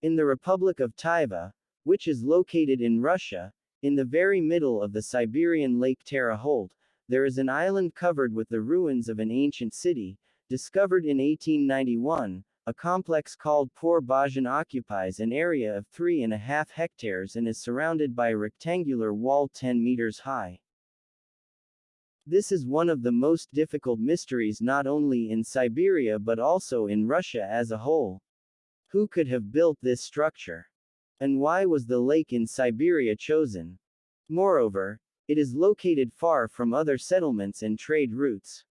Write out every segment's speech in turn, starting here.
In the Republic of Taiva, which is located in Russia, in the very middle of the Siberian Lake Terre Haute, there is an island covered with the ruins of an ancient city, discovered in 1891. A complex called Pour Bajan occupies an area of 3.5 hectares and is surrounded by a rectangular wall 10 meters high. This is one of the most difficult mysteries not only in Siberia but also in Russia as a whole. Who could have built this structure? And why was the lake in Siberia chosen? Moreover, it is located far from other settlements and trade routes.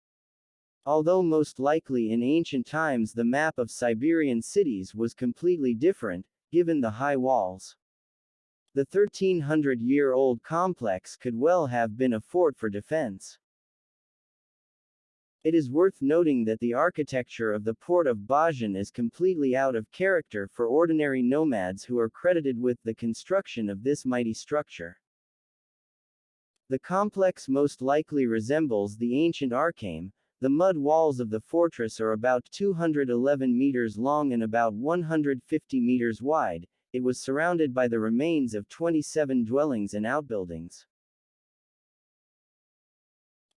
Although most likely in ancient times the map of Siberian cities was completely different, given the high walls. The 1300-year-old complex could well have been a fort for defense. It is worth noting that the architecture of the port of Bajan is completely out of character for ordinary nomads who are credited with the construction of this mighty structure. The complex most likely resembles the ancient Archame. The mud walls of the fortress are about 211 meters long and about 150 meters wide. It was surrounded by the remains of 27 dwellings and outbuildings.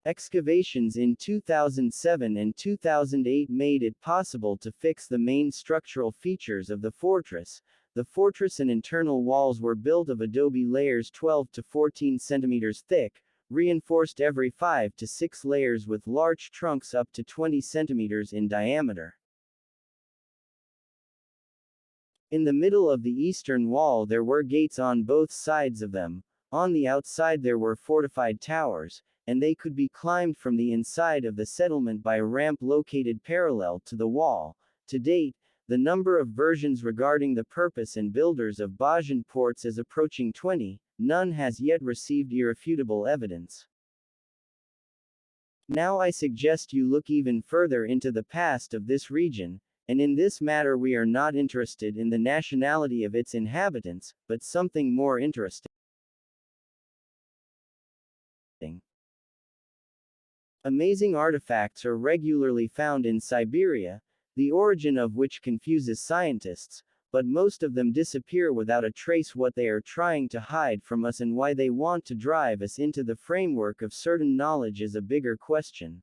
Excavations in 2007 and 2008 made it possible to fix the main structural features of the fortress. The fortress and internal walls were built of adobe layers 12 to 14 centimeters thick, reinforced every 5 to 6 layers with large trunks up to 20 centimeters in diameter. In the middle of the eastern wall there were gates on both sides of them. On the outside there were fortified towers, and they could be climbed from the inside of the settlement by a ramp located parallel to the wall. To date, the number of versions regarding the purpose and builders of Bajan ports is approaching 20. None has yet received irrefutable evidence. Now I suggest you look even further into the past of this region, and in this matter we are not interested in the nationality of its inhabitants, but something more interesting. Amazing artifacts are regularly found in Siberia, the origin of which confuses scientists, but most of them disappear without a trace what they are trying to hide from us and why they want to drive us into the framework of certain knowledge is a bigger question.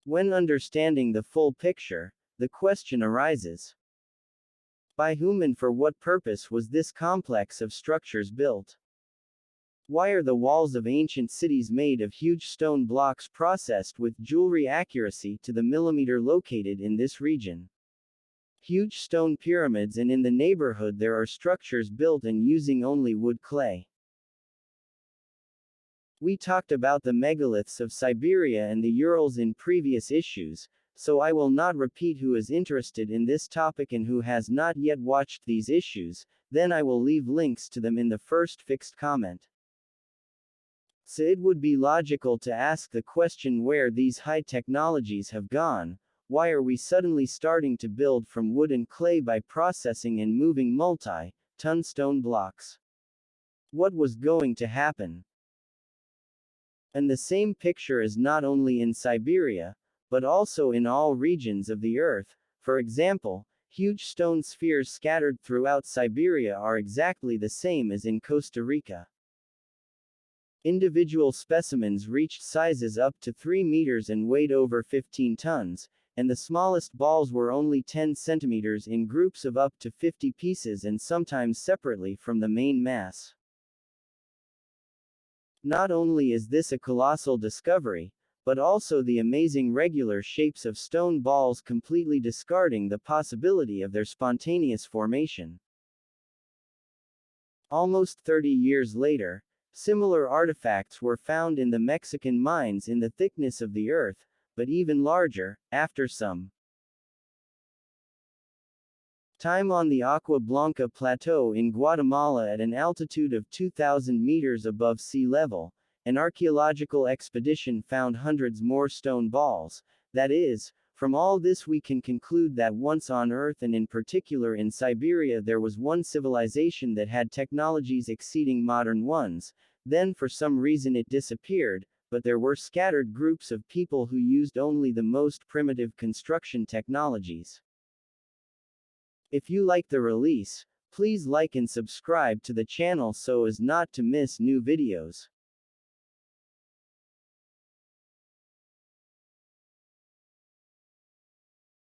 When understanding the full picture, the question arises: by whom and for what purpose was this complex of structures built? Why are the walls of ancient cities made of huge stone blocks processed with jewelry accuracy to the millimeter located in this region? Huge stone pyramids, and in the neighborhood there are structures built and using only wood clay. We talked about the megaliths of Siberia and the Urals in previous issues, so I will not repeat. Who is interested in this topic and who has not yet watched these issues, then I will leave links to them in the first fixed comment. So it would be logical to ask the question where these high technologies have gone. Why are we suddenly starting to build from wood and clay by processing and moving multi-ton stone blocks? What was going to happen? And the same picture is not only in Siberia, but also in all regions of the earth. For example, huge stone spheres scattered throughout Siberia are exactly the same as in Costa Rica. Individual specimens reached sizes up to 3 meters and weighed over 15 tons, and the smallest balls were only 10 centimeters in groups of up to 50 pieces and sometimes separately from the main mass. Not only is this a colossal discovery, but also the amazing regular shapes of stone balls, completely discarding the possibility of their spontaneous formation. Almost 30 years later, similar artifacts were found in the Mexican mines in the thickness of the earth, but even larger, after some time on the Agua Blanca Plateau in Guatemala at an altitude of 2,000 meters above sea level. An archaeological expedition found hundreds more stone balls. That is, from all this we can conclude that once on Earth, and in particular in Siberia, there was one civilization that had technologies exceeding modern ones. Then for some reason it disappeared, but there were scattered groups of people who used only the most primitive construction technologies. If you like the release, please like and subscribe to the channel so as not to miss new videos.